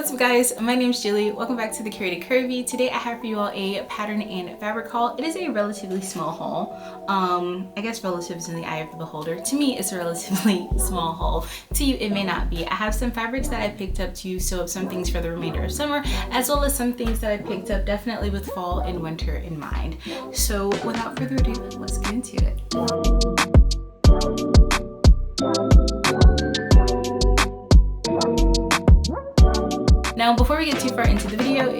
What's up guys, my name is Julie. Welcome back to the Curated Curvy. Today I have for you all a pattern and fabric haul. It is a relatively small haul. I guess relative is in the eye of the beholder. To me, it's a relatively small haul. To you, it may not be. I have some fabrics that I picked up to sew up some things for the remainder of summer, as well as some things that I picked up definitely with fall and winter in mind. So without further ado, let's get into it. Now, before we get too far into the video,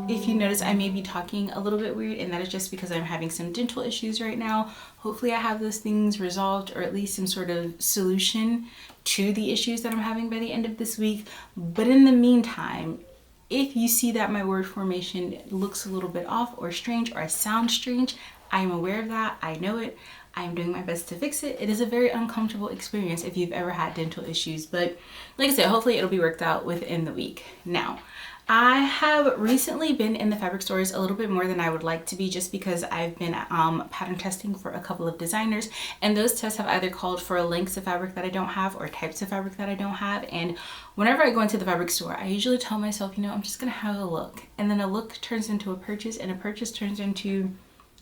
if you notice, I may be talking a little bit weird, and that is just because I'm having some dental issues right now. Hopefully I have those things resolved, or at least some sort of solution to the issues that I'm having by the end of this week. But in the meantime, if you see that my word formation looks a little bit off or strange, or I sound strange, I am aware of that. I know it. I am doing my best to fix it. It is a very uncomfortable experience if you've ever had dental issues, but like I said, hopefully it'll be worked out within the week. Now, I have recently been in the fabric stores a little bit more than I would like to be, just because I've been pattern testing for a couple of designers, and those tests have either called for lengths of fabric that I don't have or types of fabric that I don't have. And whenever I go into the fabric store, I usually tell myself, you know, I'm just gonna have a look, and then a look turns into a purchase, and a purchase turns into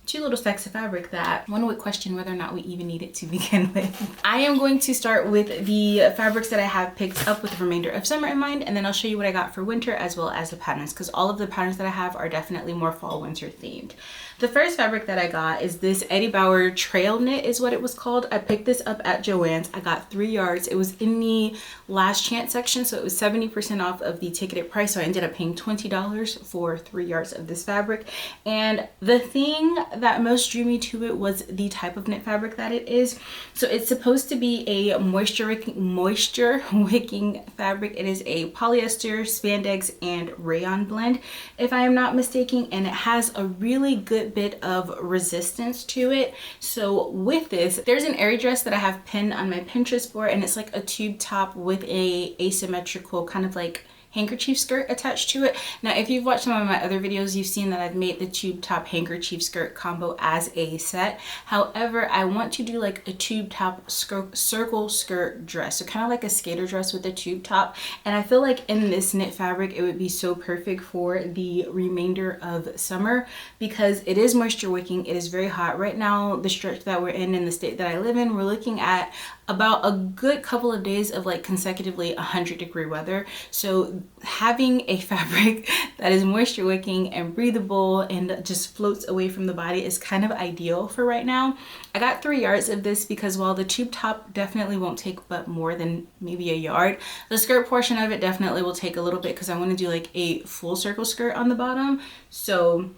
two little stacks of fabric that one would question whether or not we even need it to begin with. I am going to start with the fabrics that I have picked up with the remainder of summer in mind, and then I'll show you what I got for winter as well as the patterns, because all of the patterns that I have are definitely more fall winter themed. The first fabric that I got is this Eddie Bauer trail knit is what it was called. I picked this up at Joann's. I got 3 yards. It was in the last chance section, so it was 70% off of the ticketed price. So I ended up paying $20 for 3 yards of this fabric. And the thing that most drew me to it was the type of knit fabric that it is. So it's supposed to be a moisture wicking fabric. It is a polyester, spandex, and rayon blend, if I am not mistaken, and it has a really good bit of resistance to it. So with this, there's an airy dress that I have pinned on my Pinterest board, and it's like a tube top with a asymmetrical kind of like handkerchief skirt attached to it. Now, if you've watched some of my other videos, you've seen that I've made the tube top handkerchief skirt combo as a set. However, I want to do like a tube top circle skirt dress, so kind of like a skater dress with a tube top. And I feel like in this knit fabric, it would be so perfect for the remainder of summer, because it is moisture wicking. It is very hot right now. The stretch that we're in the state that I live in, we're looking at about a good couple of days of like consecutively 100-degree weather. So having a fabric that is moisture wicking and breathable and just floats away from the body is kind of ideal for right now. I got 3 yards of this because while the tube top definitely won't take but more than maybe a yard, the skirt portion of it definitely will take a little bit, because I want to do like a full circle skirt on the bottom. So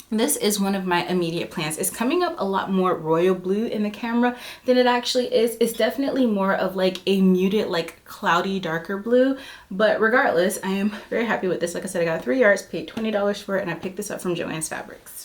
this is one of my immediate plans. It's coming up a lot more royal blue in the camera than it actually is. It's definitely more of like a muted, like cloudy, darker blue. But regardless, I am very happy with this. Like I said, I got 3 yards, paid $20 for it, and I picked this up from Joann's Fabrics.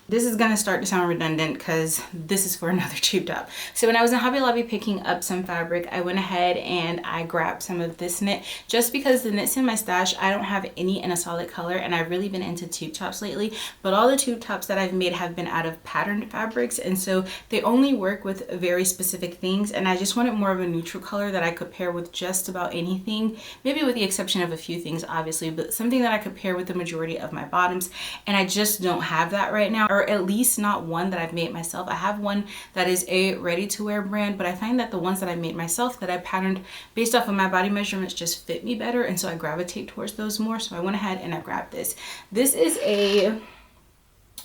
This is gonna start to sound redundant because this is for another tube top. So when I was in Hobby Lobby picking up some fabric, I went ahead and I grabbed some of this knit, just because the knits in my stash, I don't have any in a solid color, and I've really been into tube tops lately. But all the tube tops that I've made have been out of patterned fabrics, and so they only work with very specific things, and I just wanted more of a neutral color that I could pair with just about anything, maybe with the exception of a few things obviously, but something that I could pair with the majority of my bottoms. And I just don't have that right now, or at least not one that I've made myself. I have one that is a ready-to-wear brand, but I find that the ones that I made myself that I patterned based off of my body measurements just fit me better, and so I gravitate towards those more. So I went ahead and I grabbed this. This is a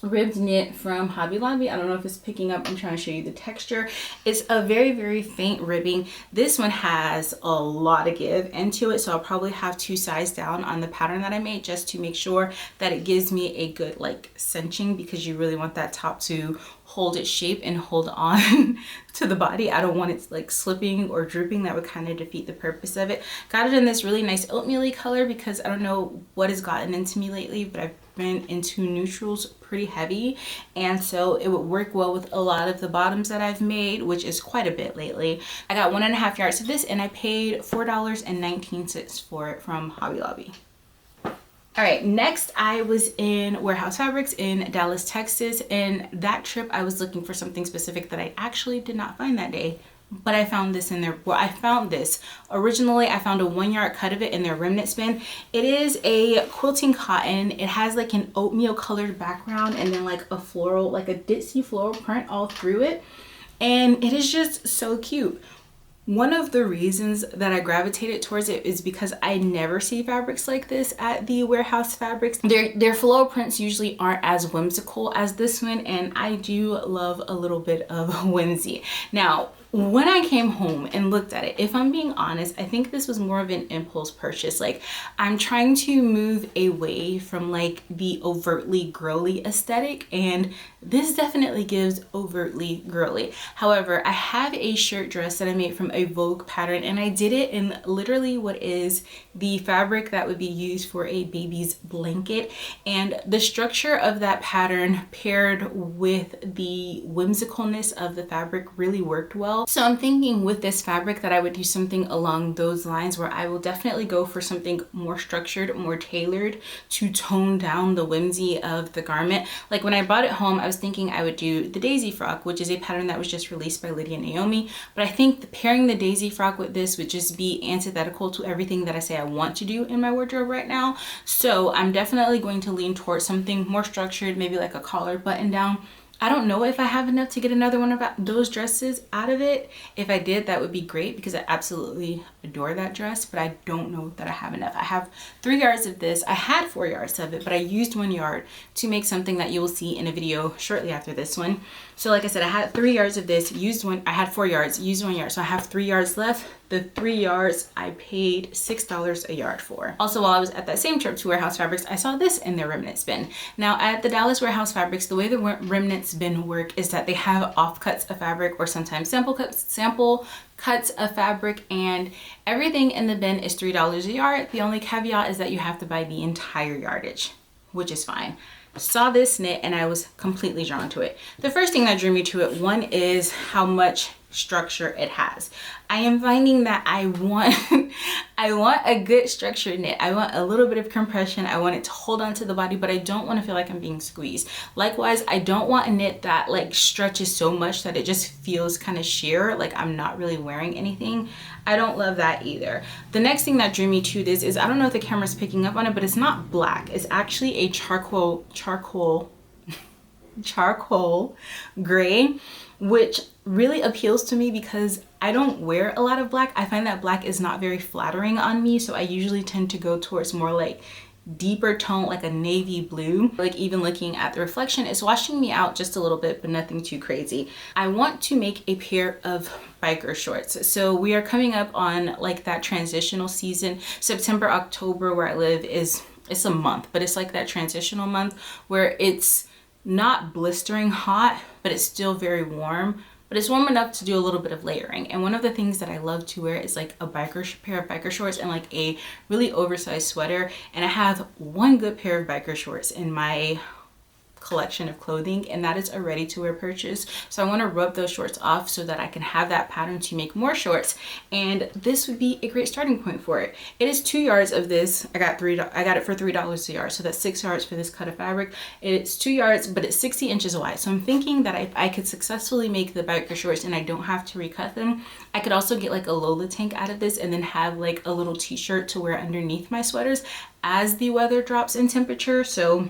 ribbed knit from Hobby Lobby. I don't know if it's picking up. I'm trying to show you the texture. It's a very, very faint ribbing. This one has a lot of give into it, so I'll probably have to size down on the pattern that I made just to make sure that it gives me a good like cinching, because you really want that top to hold its shape and hold on to the body. I don't want it like slipping or drooping. That would kind of defeat the purpose of it. Got it in this really nice oatmeal-y color, because I don't know what has gotten into me lately, but I've been into neutrals pretty heavy, and so it would work well with a lot of the bottoms that I've made, which is quite a bit lately. I got 1.5 yards of this, and I paid $4.19 for it from Hobby Lobby. All right, next I was in Warehouse Fabrics in Dallas, Texas, and that trip I was looking for something specific that I actually did not find that day. but I found this in their, well, I found this originally. I found a 1 yard cut of it in their remnant spin. It is a quilting cotton. It has like an oatmeal colored background and then like a floral, like a Ditsy floral print all through it, and it is just so cute. One of the reasons that I gravitated towards it is because I never see fabrics like this at the warehouse fabrics. Their floral prints usually aren't as whimsical as this one, and I do love a little bit of whimsy. Now, when I came home and looked at it, if I'm being honest, I think this was more of an impulse purchase. Like, I'm trying to move away from like the overtly girly aesthetic, and this definitely gives overtly girly. However, I have a shirt dress that I made from a Vogue pattern, and I did it in literally what is the fabric that would be used for a baby's blanket, and the structure of that pattern paired with the whimsicalness of the fabric really worked well. So I'm thinking with this fabric that I would do something along those lines, where I will definitely go for something more structured, more tailored to tone down the whimsy of the garment. Like when I brought it home, I was thinking I would do the daisy frock, which is a pattern that was just released by Lydia Naomi, but I think pairing the daisy frock with this would just be antithetical to everything that I say I want to do in my wardrobe right now. So I'm definitely going to lean towards something more structured, maybe like a collared button down. I don't know if I have enough to get another one of those dresses out of it. If I did, that would be great because I absolutely adore that dress, but I don't know that I have enough. I have 3 yards of this. I had 4 yards of it, but I used 1 yard to make something that you will see in a video shortly after this one. So like I said, I had 3 yards of this, used one. I had 4 yards, used 1 yard. So I have 3 yards left. The 3 yards I paid $6 a yard for. Also, while I was at that same trip to Warehouse Fabrics, I saw this in their remnant spin. Now at the Dallas Warehouse Fabrics, the way the remnant spin work is that they have offcuts of fabric, or sometimes sample cuts of fabric, and everything in the bin is $3 a yard. The only caveat is that you have to buy the entire yardage, which is fine. Saw this knit and I was completely drawn to it. The first thing that drew me to it, one, is how much structure it has. I am finding that I want I want a good structured knit. I want a little bit of compression. I want it to hold on to the body, but I don't want to feel like I'm being squeezed. Likewise, I don't want a knit that like stretches so much that it just feels kind of sheer, like I'm not really wearing anything. I don't love that either. The next thing that drew me to this is, I don't know if the camera's picking up on it, but it's not black. It's actually a charcoal gray, which really appeals to me because I don't wear a lot of black. I find that black is not very flattering on me, so I usually tend to go towards more like deeper tone, like a navy blue. Like even looking at the reflection, it's washing me out just a little bit, but nothing too crazy. I want to make a pair of biker shorts. So we are coming up on like that transitional season. September, October, where I live, it's a month, but it's like that transitional month where it's not blistering hot, but it's still very warm, but it's warm enough to do a little bit of layering. And one of the things that I love to wear is like a pair of biker shorts and like a really oversized sweater. And I have one good pair of biker shorts in my collection of clothing, and that is a ready to wear purchase. So I want to rub those shorts off so that I can have that pattern to make more shorts, and this would be a great starting point for it. It is 2 yards of this. I got it for $3 a yard, so that's 6 yards for this cut of fabric. It's 2 yards, but it's 60 inches wide. So I'm thinking that I could successfully make the biker shorts and I don't have to recut them. I could also get like a Lola tank out of this and then have like a little t-shirt to wear underneath my sweaters as the weather drops in temperature. So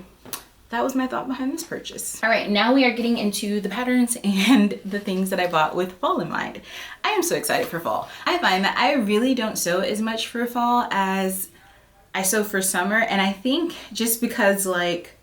that was my thought behind this purchase. All right, now we are getting into the patterns and the things that I bought with fall in mind. I am so excited for fall. I find that I really don't sew as much for fall as I sew for summer, and I think just because, like,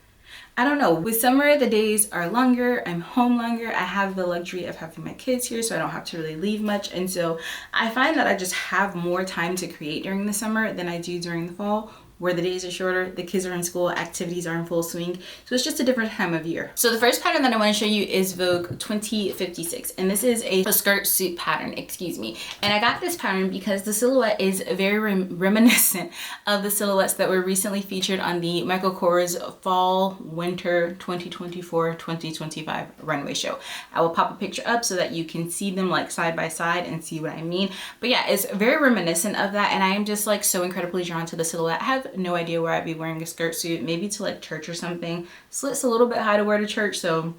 I don't know, with summer the days are longer, I'm home longer, I have the luxury of having my kids here, so I don't have to really leave much, and so I find that I just have more time to create during the summer than I do during the fall, where the days are shorter, the kids are in school, activities are in full swing. So it's just a different time of year. So the first pattern that I want to show you is Vogue 2056. And this is a skirt suit pattern, excuse me. And I got this pattern because the silhouette is very reminiscent of the silhouettes that were recently featured on the Michael Kors Fall Winter 2024-2025 runway show. I will pop a picture up so that you can see them like side by side and see what I mean. But yeah, it's very reminiscent of that, and I am just like so incredibly drawn to the silhouette. I have no idea where I'd be wearing a skirt suit, maybe to like church or something. Slit's a little bit high to wear to church, so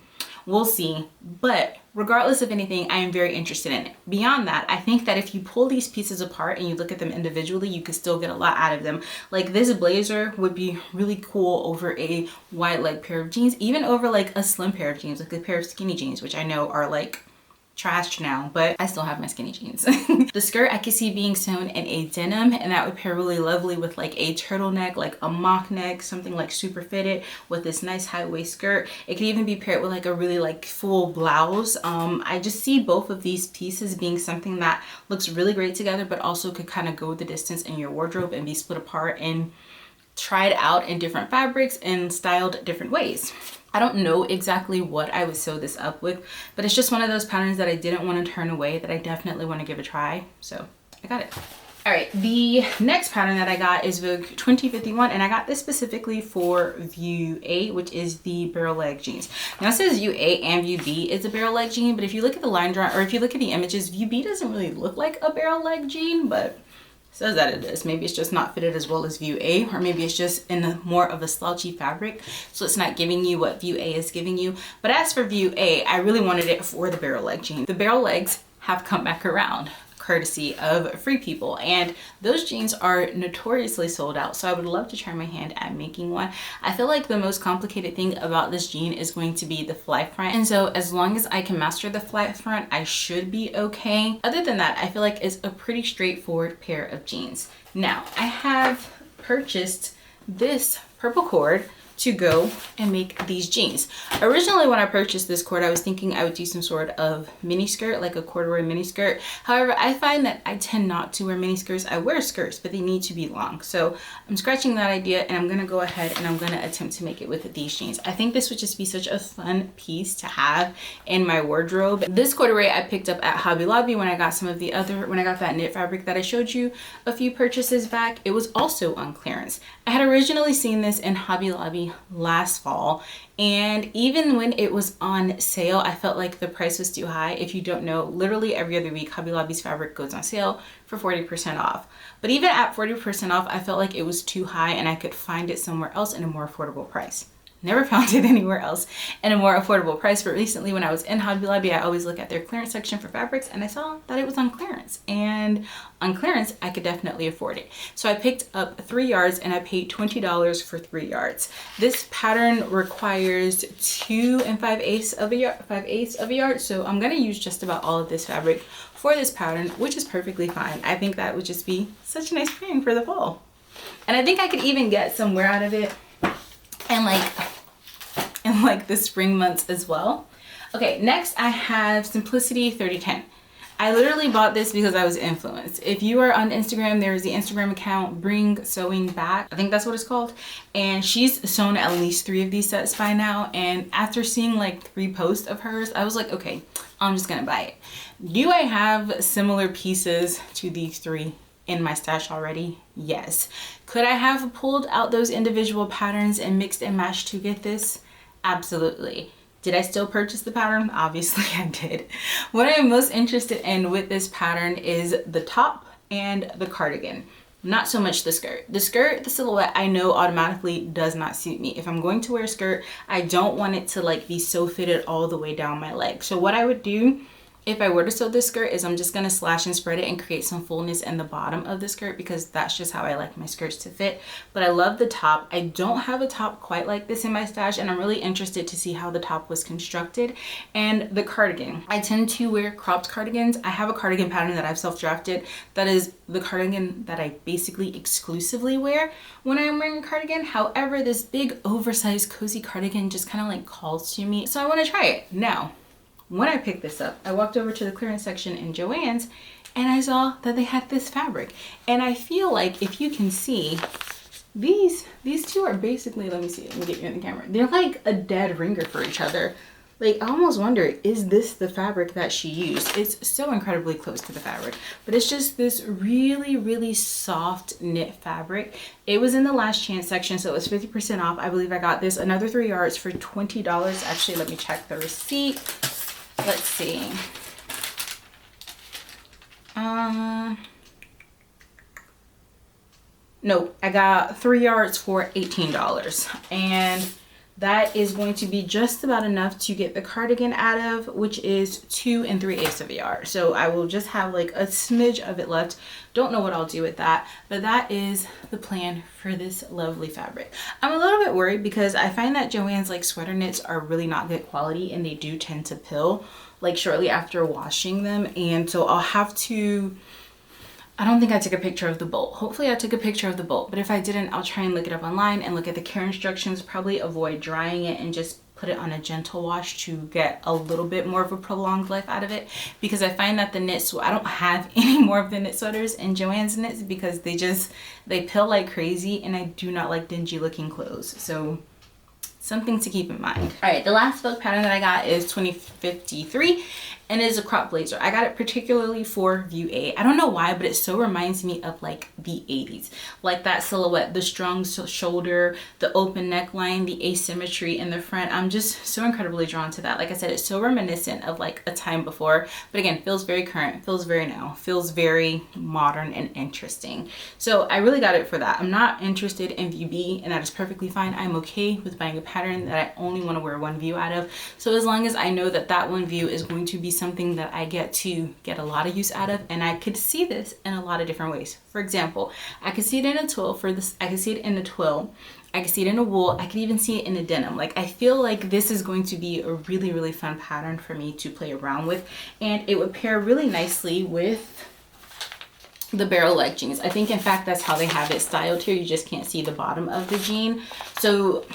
We'll see. But regardless of anything, I am very interested in it. Beyond that, I think that if you pull these pieces apart and you look at them individually, you could still get a lot out of them. Like this blazer would be really cool over a wide leg pair of jeans, even over like a slim pair of jeans, like a pair of skinny jeans, which I know are like trashed now, but I still have my skinny jeans. The skirt I could see being sewn in a denim, and that would pair really lovely with like a turtleneck, like a mock neck, something like super fitted with this nice high waist skirt. It could even be paired with like a really like full blouse. I just see both of these pieces being something that looks really great together, but also could kind of go the distance in your wardrobe and be split apart and tried out in different fabrics and styled different ways. I don't know exactly what I would sew this up with, but it's just one of those patterns that I didn't want to turn away, that I definitely want to give a try. So I got it. All right, the next pattern that I got is Vogue 2051, and I got this specifically for View A, which is the barrel leg jeans. Now it says View A and View B is a barrel leg jean, but if you look at the line draw, or if you look at the images, View B doesn't really look like a barrel leg jean, but says that it is. Maybe it's just not fitted as well as View A, or maybe it's just in more of a slouchy fabric, so it's not giving you what View A is giving you. But as for View A, I really wanted it for the barrel leg jean. The barrel legs have come back around, courtesy of Free People, and those jeans are notoriously sold out, so I would love to try my hand at making one. I feel like the most complicated thing about this jean is going to be the fly front, and so as long as I can master the fly front, I should be okay. Other than that, I feel like it's a pretty straightforward pair of jeans. Now I have purchased this purple cord to go and make these jeans. Originally when I purchased this cord, I was thinking I would do some sort of mini skirt, like a corduroy mini skirt. However, I find that I tend not to wear mini skirts. I wear skirts, but they need to be long. So I'm scratching that idea, and I'm gonna go ahead and I'm gonna attempt to make it with these jeans. I think this would just be such a fun piece to have in my wardrobe. This corduroy I picked up at Hobby Lobby when I got when I got that knit fabric that I showed you a few purchases back. It was also on clearance. I had originally seen this in Hobby Lobby last fall, and even when it was on sale, I felt like the price was too high. If you don't know, literally every other week Hobby Lobby's fabric goes on sale for 40% off. But even at 40% off, I felt like it was too high and I could find it somewhere else in a more affordable price. Never found it anywhere else in a more affordable price, but recently when I was in Hobby Lobby, I always look at their clearance section for fabrics, and I saw that it was on clearance, and on clearance I could definitely afford it. So I picked up 3 yards and I paid $20 for 3 yards. This pattern requires 2 5/8 of a yard, so I'm gonna use just about all of this fabric for this pattern, which is perfectly fine. I think that would just be such a nice pairing for the fall, and I think I could even get some wear out of it and like the spring months as well. Okay, next I have Simplicity 3010. I literally bought this because I was influenced. If you are on Instagram, there is the Instagram account Bring Sewing Back, I think that's what it's called, and she's sewn at least 3 of these sets by now, and after seeing like 3 posts of hers, I was like, okay, I'm just gonna buy it. Do I have similar pieces to these 3 in my stash already? Yes. Could I have pulled out those individual patterns and mixed and matched to get this? Absolutely. Did I still purchase the pattern? Obviously I did. What I'm most interested in with this pattern is the top and the cardigan. Not so much the skirt. The skirt, the silhouette, I know automatically does not suit me. If I'm going to wear a skirt, I don't want it to like be so fitted all the way down my leg. So what I would do if I were to sew this skirt is I'm just gonna slash and spread it and create some fullness in the bottom of the skirt, because that's just how I like my skirts to fit. But I love the top. I don't have a top quite like this in my stash, and I'm really interested to see how the top was constructed. And the cardigan, I tend to wear cropped cardigans. I have a cardigan pattern that I've self-drafted that is the cardigan that I basically exclusively wear when I'm wearing a cardigan. However, this big oversized cozy cardigan just kind of like calls to me, so I want to try it. Now when I picked this up, I walked over to the clearance section in Joann's and I saw that they had this fabric. And I feel like, if you can see, these 2 are basically, let me see, let me get you in the camera. They're like a dead ringer for each other. Like, I almost wonder, is this the fabric that she used? It's so incredibly close to the fabric, but it's just this really, really soft knit fabric. It was in the last chance section, so it was 50% off. I believe I got this another 3 yards for $20. Actually, let me check the receipt. Let's see. No, I got 3 yards for $18. And That is going to be just about enough to get the cardigan out of, which is 2 3/8 of a yard. So I will just have like a smidge of it left. Don't know what I'll do with that, but that is the plan for this lovely fabric. I'm a little bit worried because I find that Joann's like sweater knits are really not good quality, and they do tend to pill like shortly after washing them. And so I'll have to, I don't think I took a picture of the bolt. Hopefully I took a picture of the bolt, but if I didn't, I'll try and look it up online and look at the care instructions, probably avoid drying it and just put it on a gentle wash to get a little bit more of a prolonged life out of it, because I find that the knits, I don't have any more of the knit sweaters in Joann's knits because they pill like crazy, and I do not like dingy looking clothes. So something to keep in mind. All right, the last Vogue pattern that I got is 2053, and it is a crop blazer. I got it particularly for view A. I don't know why, but it so reminds me of like the 80s, like that silhouette, the strong shoulder, the open neckline, the asymmetry in the front. I'm just so incredibly drawn to that. Like I said, it's so reminiscent of like a time before, but again, feels very current, feels very now, feels very modern and interesting. So I really got it for that. I'm not interested in view B, and that is perfectly fine. I'm okay with buying a pattern that I only want to wear one view out of. So as long as I know that that one view is going to be something that I get to get a lot of use out of, and I could see this in a lot of different ways. For example, I could see it in a twill for this. I could see it in a twill. I could see it in a wool. I could even see it in a denim. Like, I feel like this is going to be a really, really fun pattern for me to play around with, and it would pair really nicely with the barrel leg jeans. I think in fact that's how they have it styled here. You just can't see the bottom of the jean. So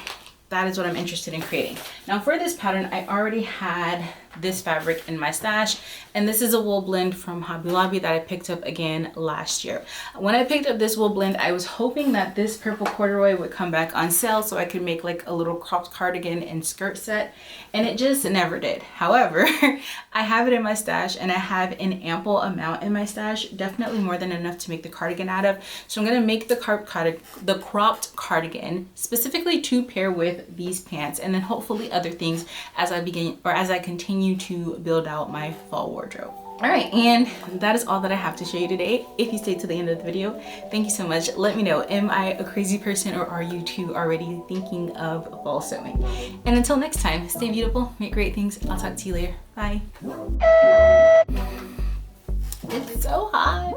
that is what I'm interested in creating. Now for this pattern, I already had this fabric in my stash, and this is a wool blend from Hobby Lobby that I picked up again last year. When I picked up this wool blend, I was hoping that this purple corduroy would come back on sale so I could make like a little cropped cardigan and skirt set, and it just never did. However, I have it in my stash, and I have an ample amount in my stash, definitely more than enough to make the cardigan out of. So I'm gonna make the cropped cardigan specifically to pair with these pants, and then hopefully other things as I continue to build out my fall wardrobe. All right, and that is all that I have to show you today. If you stayed to the end of the video, thank you so much. Let me know, am I a crazy person, or are you two already thinking of fall sewing? And until next time, stay beautiful, make great things. I'll talk to you later. Bye. It's so hot.